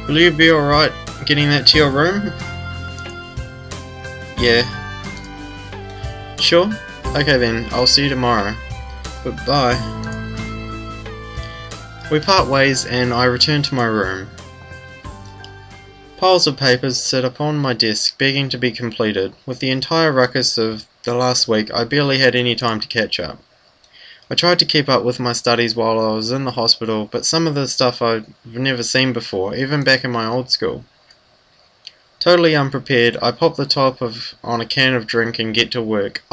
Will you be alright getting that to your room? Yeah. Sure? Okay then, I'll see you tomorrow. Goodbye. We part ways and I return to my room. Piles of papers sit upon my desk begging to be completed. With the entire ruckus of the last week, I barely had any time to catch up. I tried to keep up with my studies while I was in the hospital, but some of the stuff I've never seen before, even back in my old school. Totally unprepared, I pop the top on a can of drink and get to work.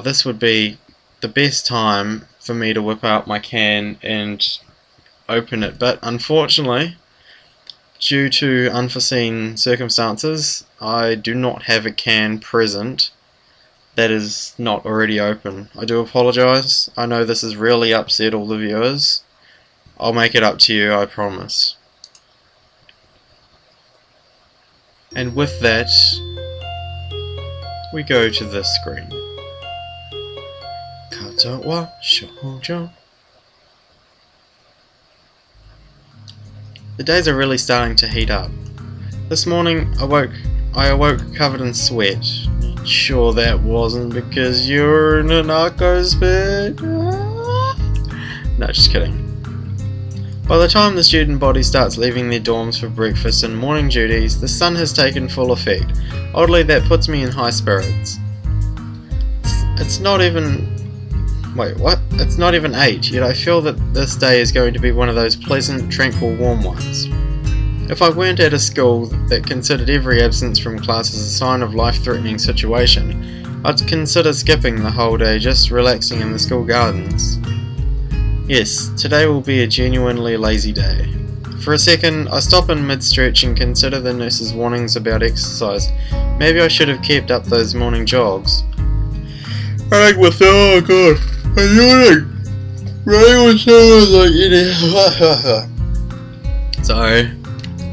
This would be the best time for me to whip out my can and open it, but unfortunately, due to unforeseen circumstances, I do not have a can present that is not already open. I do apologise. I know this has really upset all the viewers. I'll make it up to you, I promise. And with that, we go to this screen. Katawa Shoujo. The days are really starting to heat up. This morning I awoke covered in sweat. Sure that wasn't because you're in Hanako's bed? No, just kidding. By the time the student body starts leaving their dorms for breakfast and morning duties, the sun has taken full effect. Oddly, that puts me in high spirits. It's not even... Wait, what? It's not even 8, yet I feel that this day is going to be one of those pleasant, tranquil, warm ones. If I weren't at a school that considered every absence from class as a sign of life-threatening situation, I'd consider skipping the whole day, just relaxing in the school gardens. Yes, today will be a genuinely lazy day. For a second, I stop in mid-stretch and consider the nurse's warnings about exercise. Maybe I should have kept up those morning jogs. Running with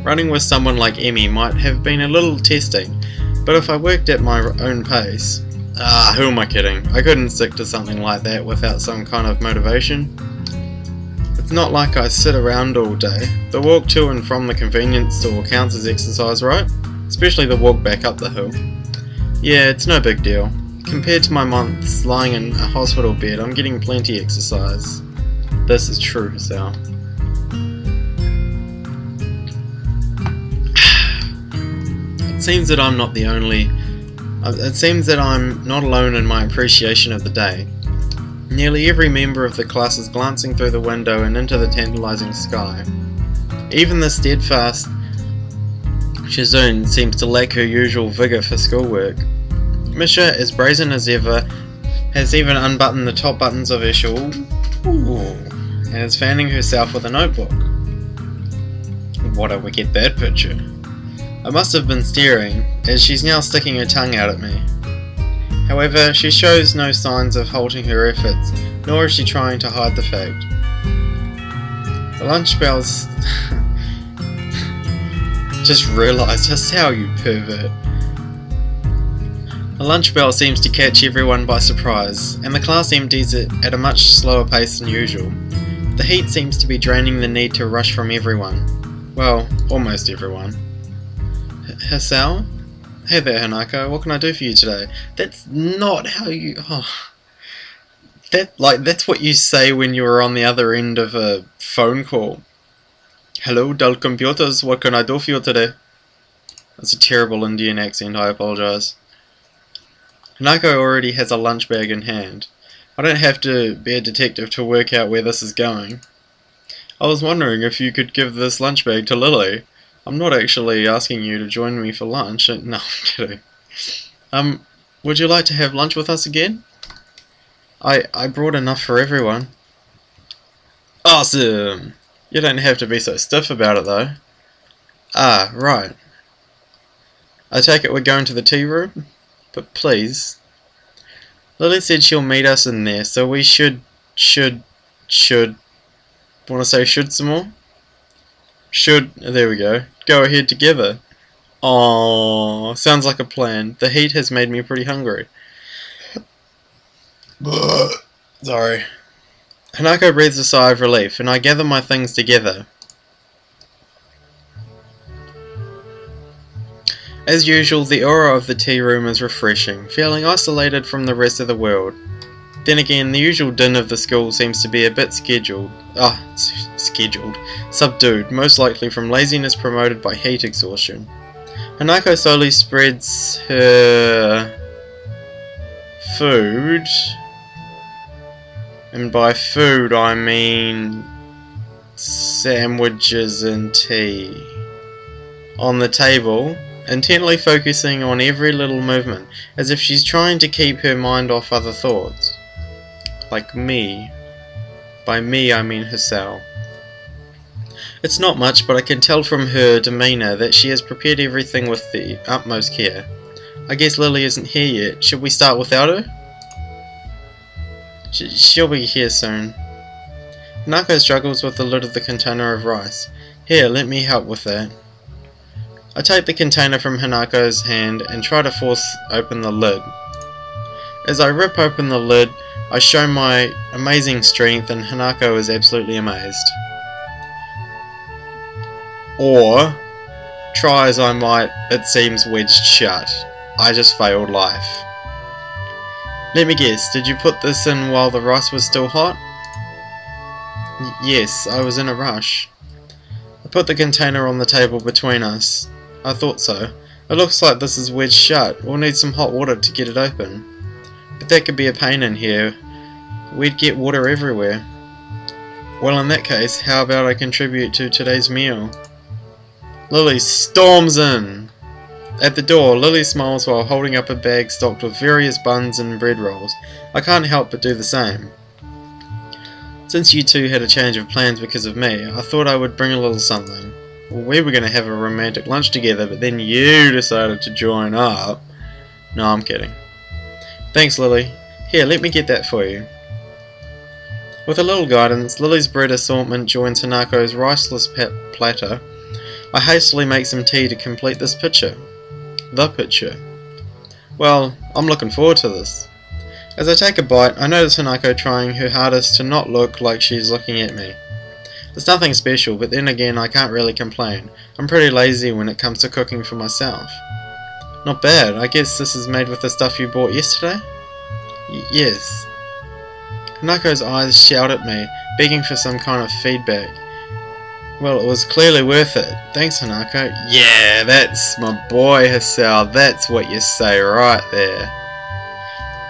running with someone like Emmy might have been a little testing, but if I worked at my own pace... who am I kidding? I couldn't stick to something like that without some kind of motivation. It's not like I sit around all day. The walk to and from the convenience store counts as exercise, right? Especially the walk back up the hill. Yeah, it's no big deal. Compared to my months lying in a hospital bed, I'm getting plenty exercise. This is true, Hisao. It seems that I'm not the only... It seems that I'm not alone in my appreciation of the day. Nearly every member of the class is glancing through the window and into the tantalizing sky. Even the steadfast Shizune seems to lack her usual vigor for schoolwork. Misha, as brazen as ever, has even unbuttoned the top buttons of her shawl and is fanning herself with a notebook. What a wicked bad picture. I must have been staring, as she's now sticking her tongue out at me. However, she shows no signs of halting her efforts, nor is she trying to hide the fact. The lunch bells... Just realised just how you pervert. The lunch bell seems to catch everyone by surprise, and the class empties it at a much slower pace than usual. The heat seems to be draining the need to rush from everyone. Well, almost everyone. Hisao? Hey there, Hanako, what can I do for you today? That's not how you... That's what you say when you're on the other end of a phone call. Hello, dull computers, what can I do for you today? That's a terrible Indian accent, I apologise. Hanako already has a lunch bag in hand. I don't have to be a detective to work out where this is going. I was wondering if you could give this lunch bag to Lily. I'm not actually asking you to join me for lunch. No, I'm kidding. Would you like to have lunch with us again? I brought enough for everyone. Awesome! You don't have to be so stiff about it though. Ah, right. I take it we're going to the tea room? But please. Lily said she'll meet us in there, so we should... Wanna say should some more? Should... There we go. Go ahead together. Aww, sounds like a plan. The heat has made me pretty hungry. Sorry. Hanako breathes a sigh of relief, and I gather my things together. As usual, the aura of the tea room is refreshing, feeling isolated from the rest of the world. Then again, the usual din of the school seems to be a bit subdued, most likely from laziness promoted by heat exhaustion. Hanako slowly spreads her food, and by food I mean sandwiches and tea, on the table, intently focusing on every little movement, as if she's trying to keep her mind off other thoughts. Like me. By me I mean Hisao. It's not much, but I can tell from her demeanour that she has prepared everything with the utmost care. I guess Lily isn't here yet. Should we start without her? She'll be here soon. Hanako struggles with the lid of the container of rice. Here, let me help with that. I take the container from Hanako's hand and try to force open the lid. As I rip open the lid, I show my amazing strength, and Hanako is absolutely amazed. Or, try as I might, it seems wedged shut. I just failed life. Let me guess, did you put this in while the rice was still hot? Yes, I was in a rush. I put the container on the table between us. I thought so. It looks like this is wedged shut. We'll need some hot water to get it open. But that could be a pain in here. We'd get water everywhere. Well, in that case, how about I contribute to today's meal? Lily storms in. At the door, Lily smiles while holding up a bag stocked with various buns and bread rolls. I can't help but do the same. Since you two had a change of plans because of me, I thought I would bring a little something. Well, we were going to have a romantic lunch together, but then you decided to join up. No, I'm kidding. Thanks, Lily. Here, let me get that for you. With a little guidance, Lily's bread assortment joins Hanako's riceless platter. I hastily make some tea to complete this picture. The picture. Well, I'm looking forward to this. As I take a bite, I notice Hanako trying her hardest to not look like she's looking at me. It's nothing special, but then again I can't really complain. I'm pretty lazy when it comes to cooking for myself. Not bad. I guess this is made with the stuff you bought yesterday? Yes. Hanako's eyes shout at me, begging for some kind of feedback. Well, it was clearly worth it. Thanks, Hanako. Yeah, that's my boy, Hisao. That's what you say right there.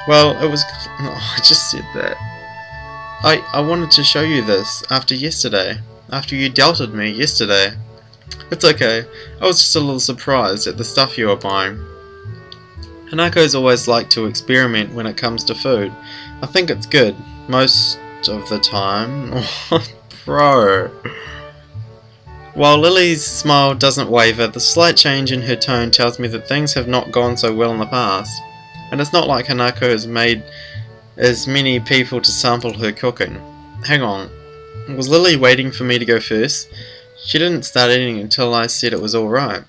Well, it was... Oh, I just said that. I wanted to show you this after yesterday. After you doubted me yesterday. It's okay. I was just a little surprised at the stuff you were buying. Hanako's always liked to experiment when it comes to food. I think it's good. Most of the time. Bro. While Lily's smile doesn't waver, the slight change in her tone tells me that things have not gone so well in the past. And it's not like Hanako has made as many people to sample her cooking. Hang on. Was Lily waiting for me to go first? She didn't start eating until I said it was alright.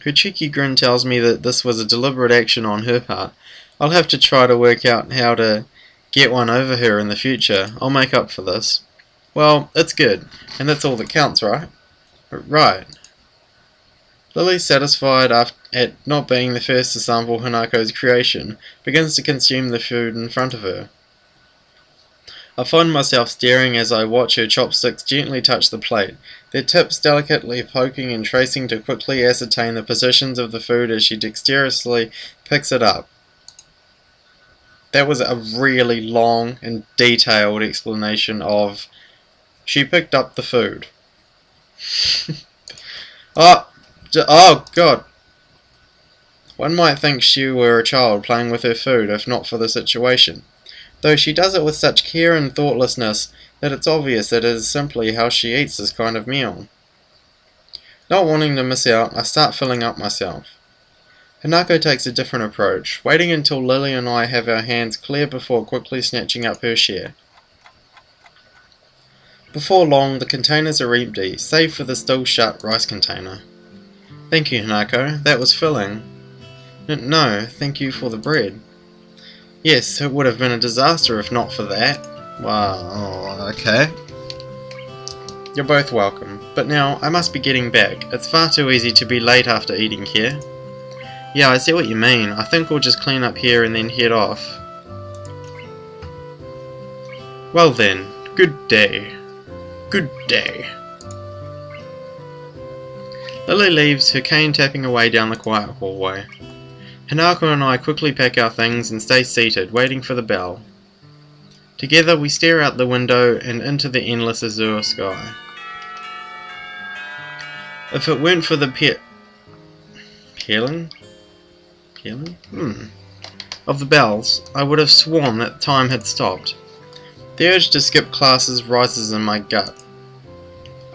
Her cheeky grin tells me that this was a deliberate action on her part. I'll have to try to work out how to get one over her in the future. I'll make up for this. Well, it's good, and that's all that counts, right? Right. Lily, satisfied at not being the first to sample Hanako's creation, begins to consume the food in front of her. I find myself staring as I watch her chopsticks gently touch the plate, their tips delicately poking and tracing to quickly ascertain the positions of the food as she dexterously picks it up. That was a really long and detailed explanation of she picked up the food. Oh god. One might think she were a child playing with her food if not for the situation, though she does it with such care and thoughtlessness that it's obvious that it is simply how she eats this kind of meal. Not wanting to miss out, I start filling up myself. Hanako takes a different approach, waiting until Lily and I have our hands clear before quickly snatching up her share. Before long, the containers are empty, save for the still shut rice container. Thank you, Hanako. That was filling. No, thank you for the bread. Yes, it would have been a disaster if not for that. Wow, okay. You're both welcome. But now, I must be getting back. It's far too easy to be late after eating here. Yeah, I see what you mean. I think we'll just clean up here and then head off. Well then, good day. Good day. Lily leaves, her cane tapping away down the quiet hallway. Hanako and I quickly pack our things and stay seated, waiting for the bell. Together we stare out the window and into the endless azure sky. If it weren't for the pealing of the bells, I would have sworn that time had stopped. The urge to skip classes rises in my gut.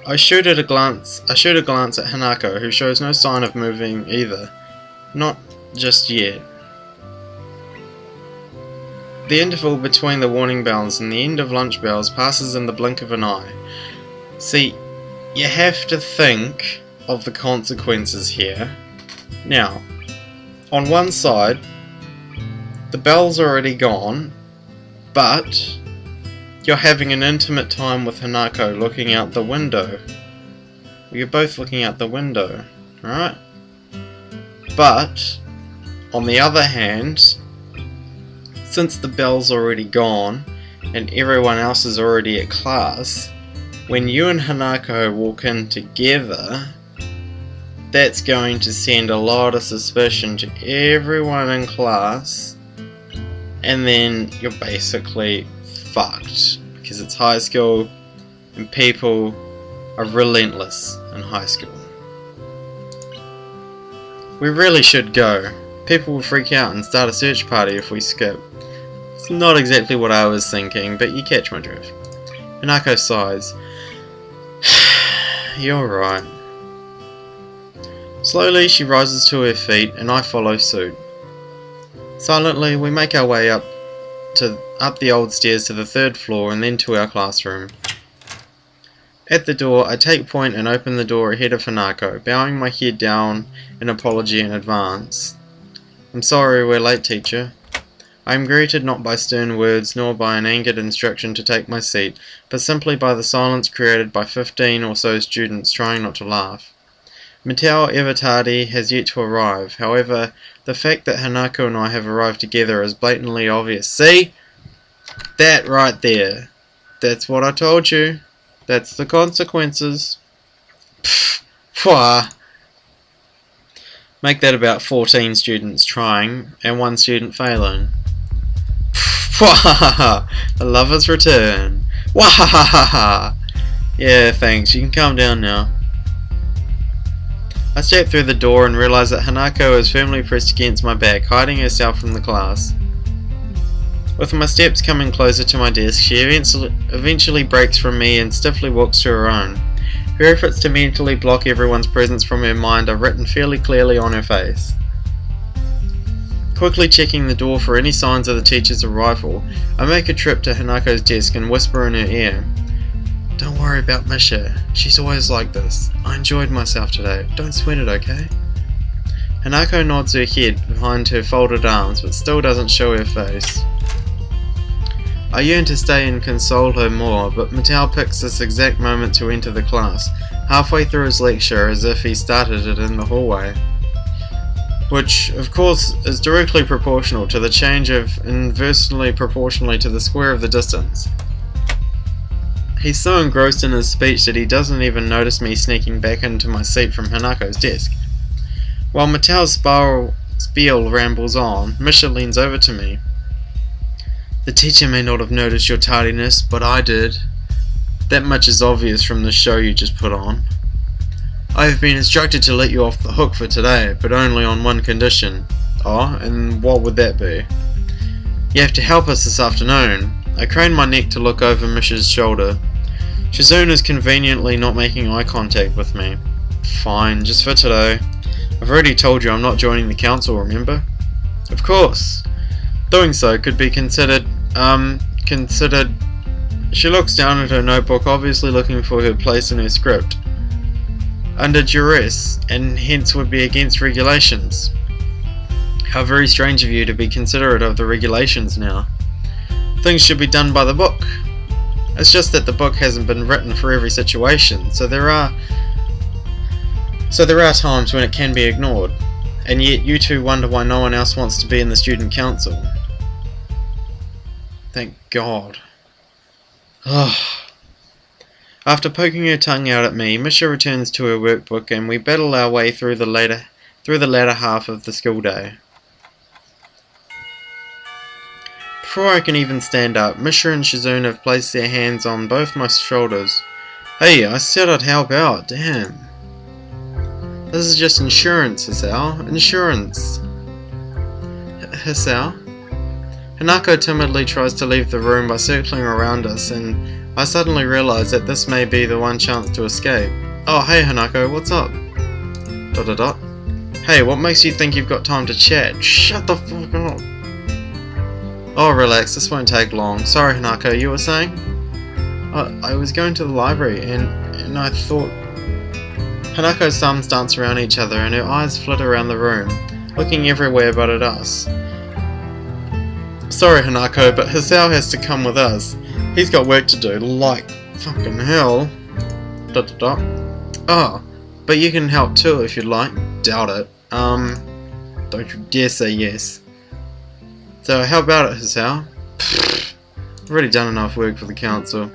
I shoot a glance at Hanako, who shows no sign of moving either. Not just yet. The interval between the warning bells and the end of lunch bells passes in the blink of an eye. See, you have to think of the consequences here. Now, on one side, the bell's already gone, but you're having an intimate time with Hanako looking out the window. You're both looking out the window, right? But, on the other hand, since the bell's already gone and everyone else is already at class, when you and Hanako walk in together, that's going to send a lot of suspicion to everyone in class, and then you're basically fucked, because it's high school and people are relentless in high school. We really should go. People will freak out and start a search party if we skip. It's not exactly what I was thinking, but you catch my drift. Hanako sighs. You're right. Slowly she rises to her feet and I follow suit. Silently we make our way up the old stairs to the 3rd floor and then to our classroom. At the door I take point and open the door ahead of Hanako, bowing my head down in apology in advance. I'm sorry we're late, teacher. I am greeted not by stern words nor by an angered instruction to take my seat, but simply by the silence created by 15 or so students trying not to laugh. Mateo Evertardi has yet to arrive. However, the fact that Hanako and I have arrived together is blatantly obvious. See? That right there. That's what I told you. That's the consequences. Pfft. Pwah. Make that about 14 students trying and 1 student failing. Pwah. The lovers return. Wahahaha. Yeah, thanks. You can calm down now. I step through the door and realise that Hanako is firmly pressed against my back, hiding herself from the class. With my steps coming closer to my desk, she eventually breaks from me and stiffly walks to her own. Her efforts to mentally block everyone's presence from her mind are written fairly clearly on her face. Quickly checking the door for any signs of the teacher's arrival, I make a trip to Hanako's desk and whisper in her ear. Don't worry about Misha, she's always like this. I enjoyed myself today, don't sweat it, okay? Hanako nods her head behind her folded arms but still doesn't show her face. I yearn to stay and console her more, but Mateo picks this exact moment to enter the class, halfway through his lecture as if he started it in the hallway. Which, of course, is directly proportional to the change of inversely proportionally to the square of the distance. He's so engrossed in his speech that he doesn't even notice me sneaking back into my seat from Hanako's desk. While Mateo's spiel rambles on, Misha leans over to me. The teacher may not have noticed your tardiness, but I did. That much is obvious from the show you just put on. I have been instructed to let you off the hook for today, but only on one condition. Oh, and what would that be? You have to help us this afternoon. I crane my neck to look over Misha's shoulder. Shizune is conveniently not making eye contact with me. Fine, just for today. I've already told you I'm not joining the council, remember? Of course. Doing so could be considered. She looks down at her notebook, obviously looking for her place in her script. Under duress, and hence would be against regulations. How very strange of you to be considerate of the regulations now. Things should be done by the book. It's just that the book hasn't been written for every situation, so there are times when it can be ignored. And yet you two wonder why no one else wants to be in the student council. Thank God. After poking her tongue out at me, Misha returns to her workbook and we battle our way through the latter half of the school day. Before I can even stand up, Misha and Shizune have placed their hands on both my shoulders. Hey, I said I'd help out, damn. This is just insurance, Hisao. Insurance. Hisao? Hanako timidly tries to leave the room by circling around us, and I suddenly realise that this may be the one chance to escape. Oh, hey Hanako, what's up? ... Hey, what makes you think you've got time to chat? Shut the fuck up. Oh, relax, this won't take long. Sorry Hanako, you were saying? I was going to the library and I thought... Hanako's thumbs dance around each other and her eyes flit around the room, looking everywhere but at us. Sorry Hanako, but Hisao has to come with us. He's got work to do, like fucking hell. ... Oh, but you can help too if you'd like. Doubt it. Don't you dare say yes. So how about it, Hisao? I've already done enough work for the council.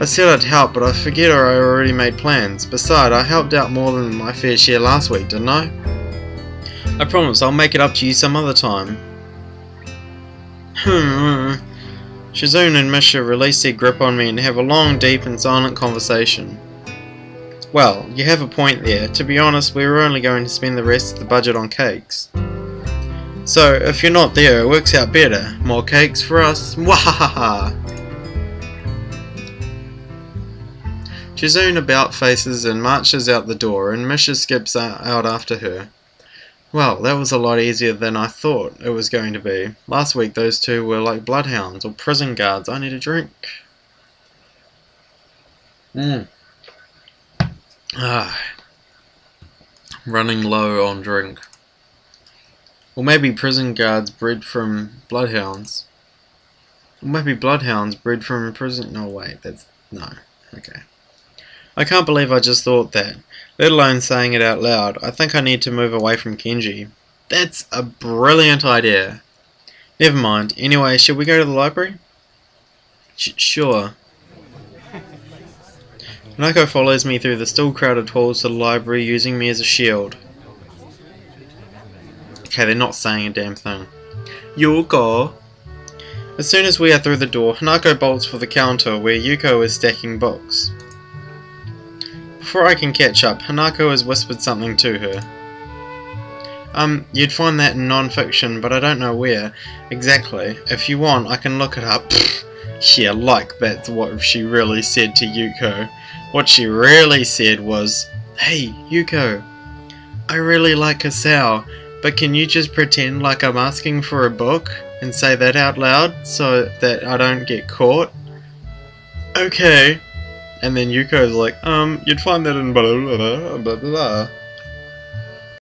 I said I'd help, but I forget I already made plans. Besides, I helped out more than my fair share last week, didn't I? I promise I'll make it up to you some other time. Shizune and Misha release their grip on me and have a long, deep and silent conversation. Well, you have a point there. To be honest, we were only going to spend the rest of the budget on cakes. So, if you're not there, it works out better. More cakes for us. Wahahaha! Shizune about faces and marches out the door, and Misha skips out after her. Well, that was a lot easier than I thought it was going to be. Last week those two were like bloodhounds or prison guards. I need a drink. Running low on drink. Or maybe prison guards bred from bloodhounds. Or maybe bloodhounds bred from prison... No, wait, that's... No. Okay. I can't believe I just thought that, let alone saying it out loud. I think I need to move away from Kenji. That's a brilliant idea. Never mind. Anyway, should we go to the library? Sure. Hanako follows me through the still crowded halls to the library, using me as a shield. Okay, they're not saying a damn thing. Yuko! As soon as we are through the door, Hanako bolts for the counter where Yuko is stacking books. Before I can catch up, Hanako has whispered something to her. You'd find that in non-fiction, but I don't know where exactly. If you want, I can look it up. Yeah, like that's what she really said to Yuko. What she really said was, hey, Yuko, I really like Hisao, but can you just pretend like I'm asking for a book and say that out loud so that I don't get caught? Okay. And then Yuko's like, you'd find that in blah blah blah blah blah.